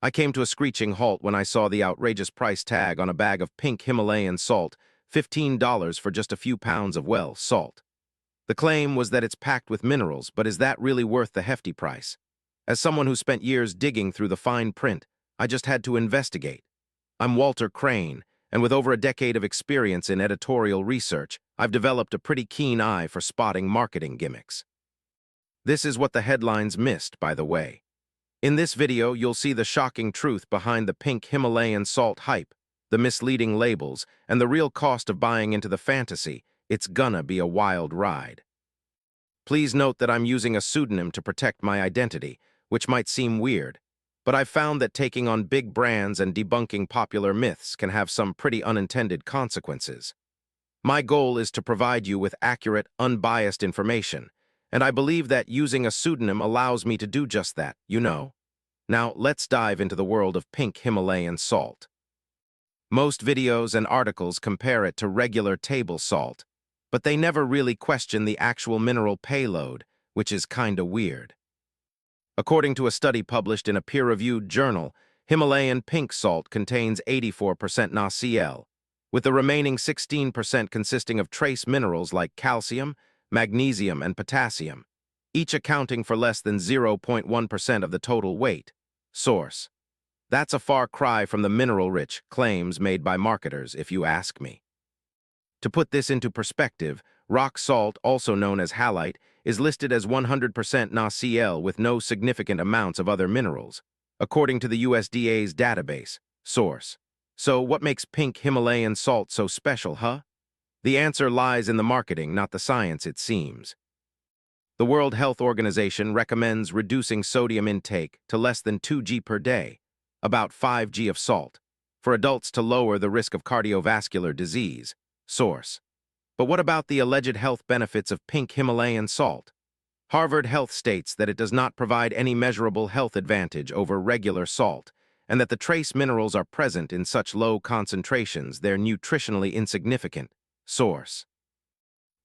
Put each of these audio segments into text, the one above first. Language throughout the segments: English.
I came to a screeching halt when I saw the outrageous price tag on a bag of pink Himalayan salt, $15 for just a few pounds of, well, salt. The claim was that it's packed with minerals, but is that really worth the hefty price? As someone who spent years digging through the fine print, I just had to investigate. I'm Walter Crane, and with over a decade of experience in editorial research, I've developed a pretty keen eye for spotting marketing gimmicks. This is what the headlines missed, by the way. In this video, you'll see the shocking truth behind the pink Himalayan salt hype, the misleading labels, and the real cost of buying into the fantasy. It's gonna be a wild ride. Please note that I'm using a pseudonym to protect my identity, which might seem weird, but I've found that taking on big brands and debunking popular myths can have some pretty unintended consequences. My goal is to provide you with accurate, unbiased information, and I believe that using a pseudonym allows me to do just that, you know. Now, let's dive into the world of pink Himalayan salt. Most videos and articles compare it to regular table salt, but they never really question the actual mineral payload, which is kinda weird. According to a study published in a peer-reviewed journal, Himalayan pink salt contains 84% NaCl, with the remaining 16% consisting of trace minerals like calcium, magnesium, and potassium, each accounting for less than 0.1% of the total weight. Source: that's a far cry from the mineral-rich claims made by marketers, if you ask me. To put this into perspective, rock salt, also known as halite, is listed as 100% NaCl with no significant amounts of other minerals, according to the USDA's database. Source: so what makes pink Himalayan salt so special, huh? The answer lies in the marketing, not the science, it seems. The World Health Organization recommends reducing sodium intake to less than 2 g per day, about 5 g of salt, for adults to lower the risk of cardiovascular disease. Source: but what about the alleged health benefits of pink Himalayan salt? Harvard Health states that it does not provide any measurable health advantage over regular salt, and that the trace minerals are present in such low concentrations they're nutritionally insignificant. Source: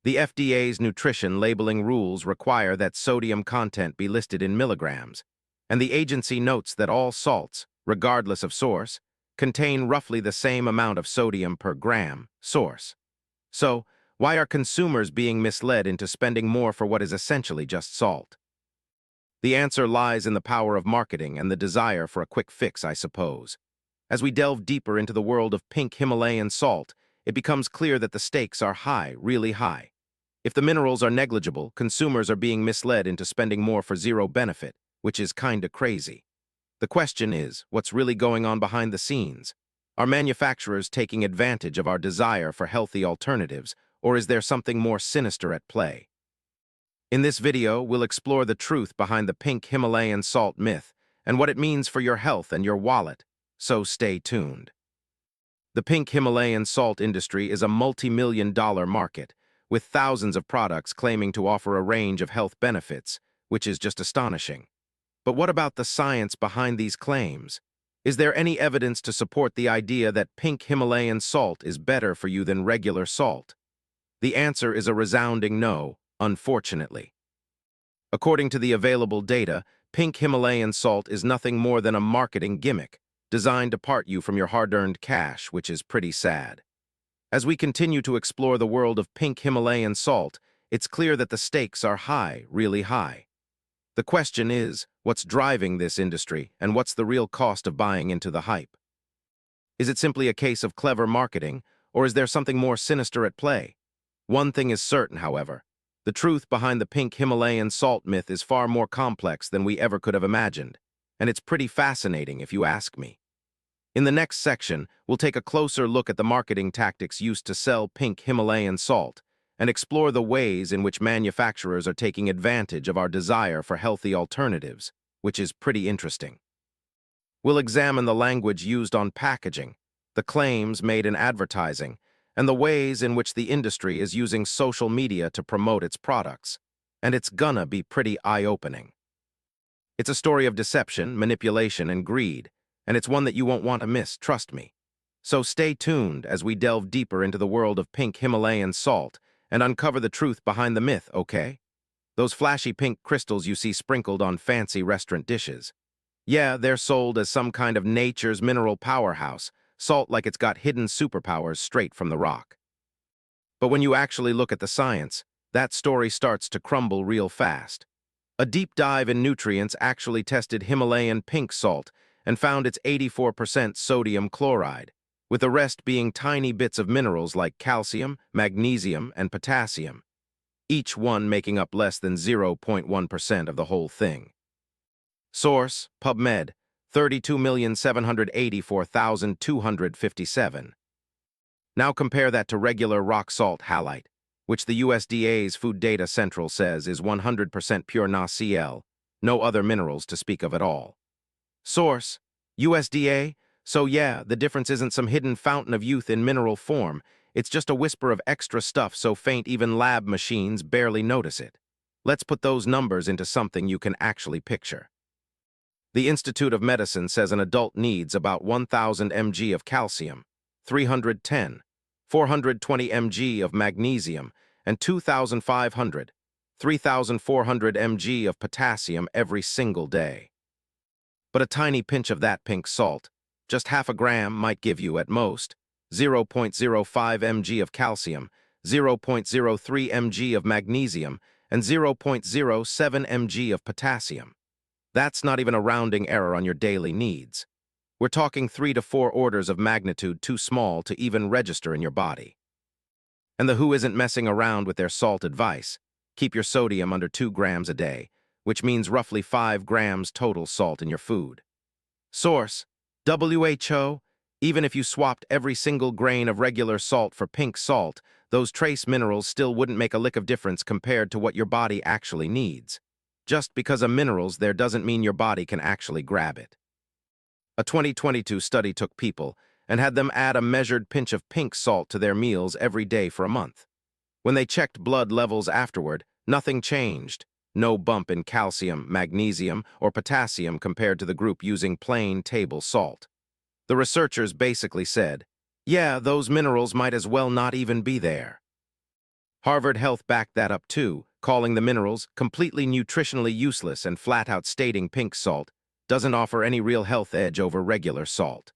the FDA's nutrition labeling rules require that sodium content be listed in milligrams, and the agency notes that all salts, regardless of source, contain roughly the same amount of sodium per gram. Source: so, why are consumers being misled into spending more for what is essentially just salt? The answer lies in the power of marketing and the desire for a quick fix, I suppose. As we delve deeper into the world of pink Himalayan salt, it becomes clear that the stakes are high, really high. If the minerals are negligible, consumers are being misled into spending more for zero benefit, which is kinda crazy. The question is, what's really going on behind the scenes? Are manufacturers taking advantage of our desire for healthy alternatives, or is there something more sinister at play? In this video, we'll explore the truth behind the pink Himalayan salt myth and what it means for your health and your wallet, so stay tuned. The pink Himalayan salt industry is a multi-million-dollar market, with thousands of products claiming to offer a range of health benefits, which is just astonishing. But what about the science behind these claims? Is there any evidence to support the idea that pink Himalayan salt is better for you than regular salt? The answer is a resounding no, unfortunately. According to the available data, pink Himalayan salt is nothing more than a marketing gimmick, designed to part you from your hard-earned cash, which is pretty sad. As we continue to explore the world of pink Himalayan salt, it's clear that the stakes are high, really high. The question is, what's driving this industry, and what's the real cost of buying into the hype? Is it simply a case of clever marketing, or is there something more sinister at play? One thing is certain, however. The truth behind the pink Himalayan salt myth is far more complex than we ever could have imagined, and it's pretty fascinating if you ask me. In the next section, we'll take a closer look at the marketing tactics used to sell pink Himalayan salt and explore the ways in which manufacturers are taking advantage of our desire for healthy alternatives, which is pretty interesting. We'll examine the language used on packaging, the claims made in advertising, and the ways in which the industry is using social media to promote its products, and it's gonna be pretty eye-opening. It's a story of deception, manipulation, and greed, and it's one that you won't want to miss, trust me. So stay tuned as we delve deeper into the world of pink Himalayan salt and uncover the truth behind the myth, okay? Those flashy pink crystals you see sprinkled on fancy restaurant dishes. Yeah, they're sold as some kind of nature's mineral powerhouse, salt like it's got hidden superpowers straight from the rock. But when you actually look at the science, that story starts to crumble real fast. A deep dive in nutrients actually tested Himalayan pink salt and found it's 84% sodium chloride, with the rest being tiny bits of minerals like calcium, magnesium, and potassium, each one making up less than 0.1% of the whole thing. Source: PubMed, 32,784,257. Now compare that to regular rock salt halite, which the USDA's Food Data Central says is 100% pure NaCl, no other minerals to speak of at all. Source: USDA. So yeah, the difference isn't some hidden fountain of youth in mineral form. It's just a whisper of extra stuff so faint even lab machines barely notice it. Let's put those numbers into something you can actually picture. The Institute of Medicine says an adult needs about 1,000 mg of calcium, 310, 420 mg of magnesium, and 2,500, 3,400 mg of potassium every single day. But a tiny pinch of that pink salt, just half a gram, might give you, at most, 0.05 mg of calcium, 0.03 mg of magnesium, and 0.07 mg of potassium. That's not even a rounding error on your daily needs. We're talking 3 to 4 orders of magnitude too small to even register in your body. And the WHO isn't messing around with their salt advice. Keep your sodium under 2 grams a day, which means roughly 5 grams total salt in your food. Source: WHO. Even if you swapped every single grain of regular salt for pink salt, those trace minerals still wouldn't make a lick of difference compared to what your body actually needs. Just because of minerals there doesn't mean your body can actually grab it. A 2022 study took people and had them add a measured pinch of pink salt to their meals every day for a month. When they checked blood levels afterward, nothing changed. No bump in calcium, magnesium, or potassium compared to the group using plain table salt. The researchers basically said, yeah, those minerals might as well not even be there. Harvard Health backed that up too, calling the minerals completely nutritionally useless and flat out stating pink salt doesn't offer any real health edge over regular salt.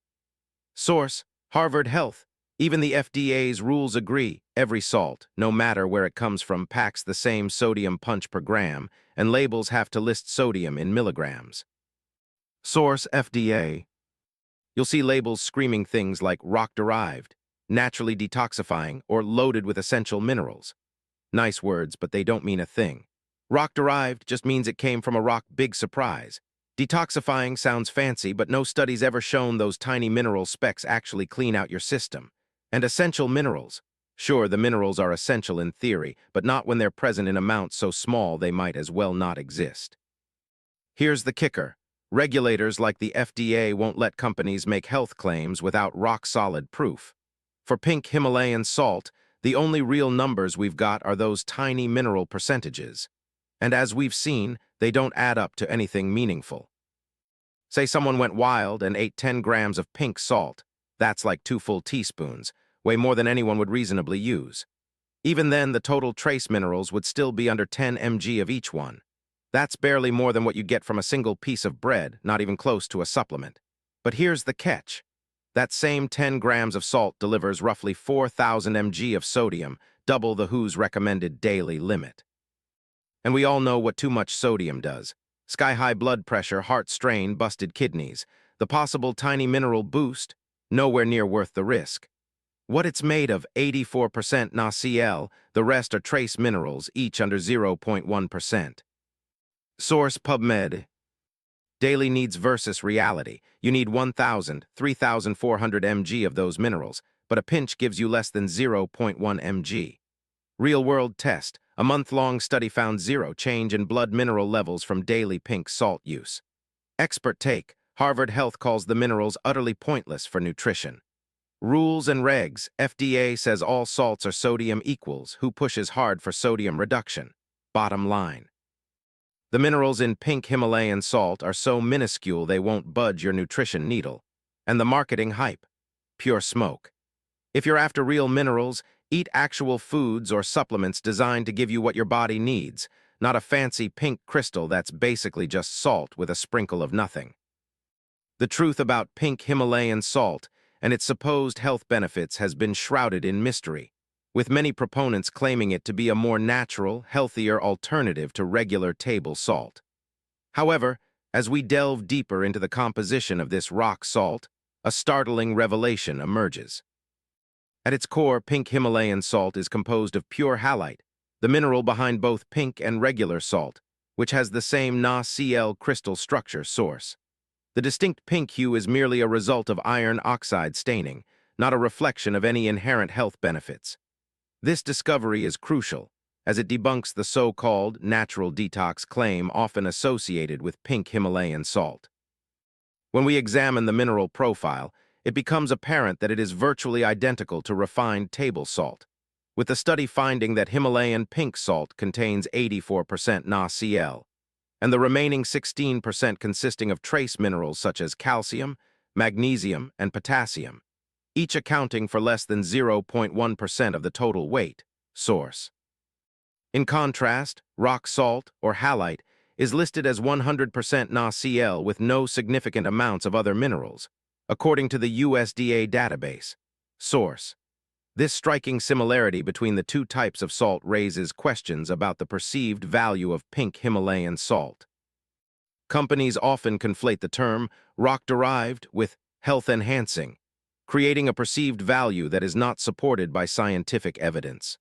Source: Harvard Health. Even the FDA's rules agree. Every salt, no matter where it comes from, packs the same sodium punch per gram, and labels have to list sodium in milligrams. Source: FDA. You'll see labels screaming things like rock-derived, naturally detoxifying, or loaded with essential minerals. Nice words, but they don't mean a thing. Rock-derived just means it came from a rock, big surprise. Detoxifying sounds fancy, but no study's ever shown those tiny mineral specks actually clean out your system. And essential minerals. Sure, the minerals are essential in theory, but not when they're present in amounts so small they might as well not exist. Here's the kicker. Regulators like the FDA won't let companies make health claims without rock-solid proof. For pink Himalayan salt, the only real numbers we've got are those tiny mineral percentages. And as we've seen, they don't add up to anything meaningful. Say someone went wild and ate 10 grams of pink salt. That's like 2 full teaspoons, way more than anyone would reasonably use. Even then, the total trace minerals would still be under 10 mg of each one. That's barely more than what you get from a single piece of bread, not even close to a supplement. But here's the catch. That same 10 grams of salt delivers roughly 4,000 mg of sodium, double the WHO's recommended daily limit. And we all know what too much sodium does. Sky-high blood pressure, heart strain, busted kidneys. The possible tiny mineral boost, nowhere near worth the risk. What it's made of: 84% NaCl, the rest are trace minerals, each under 0.1%. Source: PubMed. Daily needs versus reality. You need 1,000, 3,400 mg of those minerals, but a pinch gives you less than 0.1 mg. Real-world test. A month-long study found zero change in blood mineral levels from daily pink salt use. Expert take. Harvard Health calls the minerals utterly pointless for nutrition. Rules and regs. FDA says all salts are sodium equals. WHO pushes hard for sodium reduction. Bottom line. The minerals in pink Himalayan salt are so minuscule they won't budge your nutrition needle. And the marketing hype. Pure smoke. If you're after real minerals, eat actual foods or supplements designed to give you what your body needs, not a fancy pink crystal that's basically just salt with a sprinkle of nothing. The truth about pink Himalayan salt and its supposed health benefits has been shrouded in mystery, with many proponents claiming it to be a more natural, healthier alternative to regular table salt. However, as we delve deeper into the composition of this rock salt, a startling revelation emerges. At its core, pink Himalayan salt is composed of pure halite, the mineral behind both pink and regular salt, which has the same NaCl crystal structure source. The distinct pink hue is merely a result of iron oxide staining, not a reflection of any inherent health benefits. This discovery is crucial, as it debunks the so-called natural detox claim often associated with pink Himalayan salt. When we examine the mineral profile, it becomes apparent that it is virtually identical to refined table salt, with the study finding that Himalayan pink salt contains 84% NaCl, and the remaining 16% consisting of trace minerals such as calcium, magnesium, and potassium, each accounting for less than 0.1% of the total weight. Source. In contrast, rock salt, or halite, is listed as 100% NaCl with no significant amounts of other minerals, according to the USDA database. Source. This striking similarity between the two types of salt raises questions about the perceived value of pink Himalayan salt. Companies often conflate the term rock-derived with health-enhancing, creating a perceived value that is not supported by scientific evidence.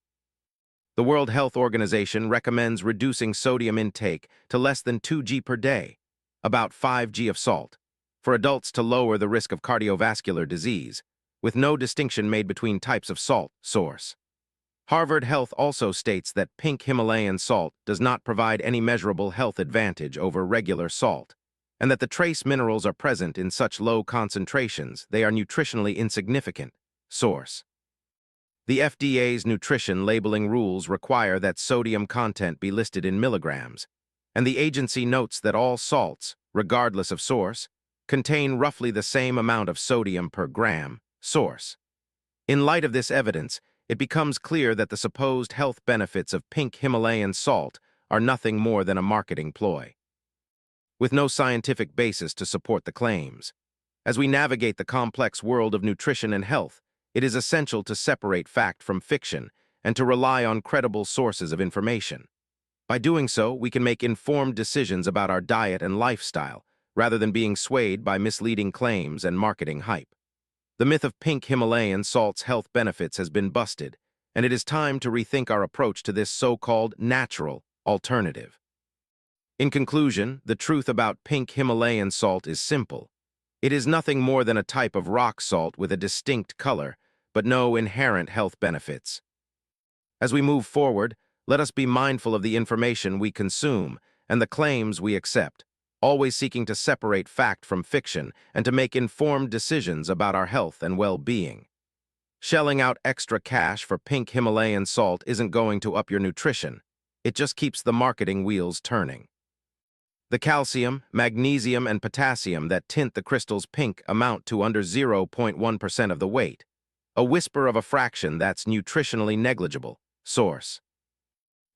The World Health Organization recommends reducing sodium intake to less than 2 g per day, about 5 g of salt, for adults to lower the risk of cardiovascular disease, with no distinction made between types of salt. Source. Harvard Health also states that pink Himalayan salt does not provide any measurable health advantage over regular salt, and that the trace minerals are present in such low concentrations they are nutritionally insignificant. Source. The FDA's nutrition labeling rules require that sodium content be listed in milligrams, and the agency notes that all salts, regardless of source, contain roughly the same amount of sodium per gram. Source. In light of this evidence, it becomes clear that the supposed health benefits of pink Himalayan salt are nothing more than a marketing ploy, with no scientific basis to support the claims. As we navigate the complex world of nutrition and health, it is essential to separate fact from fiction and to rely on credible sources of information. By doing so, we can make informed decisions about our diet and lifestyle, rather than being swayed by misleading claims and marketing hype. The myth of pink Himalayan salt's health benefits has been busted, and it is time to rethink our approach to this so-called natural alternative. In conclusion, the truth about pink Himalayan salt is simple. It is nothing more than a type of rock salt with a distinct color, but no inherent health benefits. As we move forward, let us be mindful of the information we consume and the claims we accept, always seeking to separate fact from fiction and to make informed decisions about our health and well-being. Shelling out extra cash for pink Himalayan salt isn't going to up your nutrition. It just keeps the marketing wheels turning. The calcium, magnesium, and potassium that tint the crystals pink amount to under 0.1% of the weight, a whisper of a fraction that's nutritionally negligible. Source.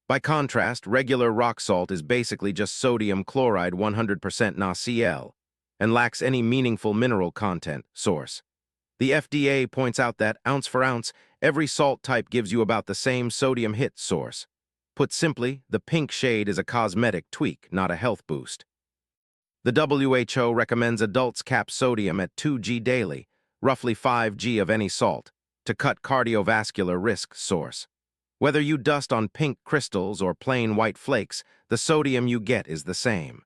By contrast, regular rock salt is basically just sodium chloride 100% NaCl and lacks any meaningful mineral content. Source. The FDA points out that, ounce for ounce, every salt type gives you about the same sodium hit. Source. Put simply, the pink shade is a cosmetic tweak, not a health boost. The WHO recommends adults cap sodium at 2 g daily, roughly 5 g of any salt, to cut cardiovascular risk. Source. Whether you dust on pink crystals or plain white flakes, the sodium you get is the same.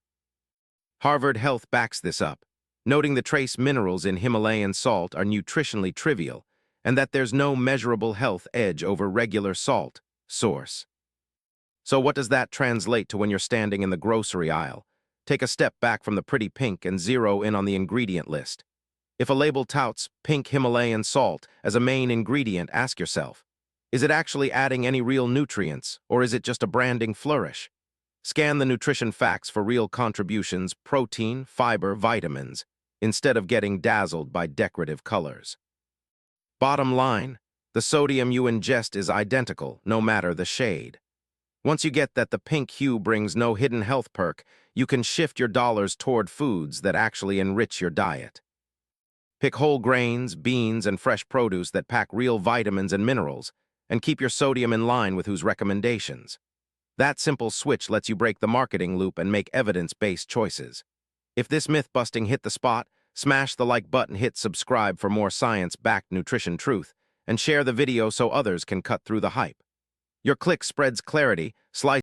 Harvard Health backs this up, noting the trace minerals in Himalayan salt are nutritionally trivial and that there's no measurable health edge over regular salt. Source. So what does that translate to when you're standing in the grocery aisle? Take a step back from the pretty pink and zero in on the ingredient list. If a label touts pink Himalayan salt as a main ingredient, ask yourself, is it actually adding any real nutrients, or is it just a branding flourish? Scan the nutrition facts for real contributions, protein, fiber, vitamins, instead of getting dazzled by decorative colors. Bottom line, the sodium you ingest is identical, no matter the shade. Once you get that the pink hue brings no hidden health perk, you can shift your dollars toward foods that actually enrich your diet. Pick whole grains, beans, and fresh produce that pack real vitamins and minerals, and keep your sodium in line with whose recommendations. That simple switch lets you break the marketing loop and make evidence-based choices. If this myth-busting hit the spot, smash the like button, hit subscribe for more science-backed nutrition truth, and share the video so others can cut through the hype. Your click spreads clarity, slices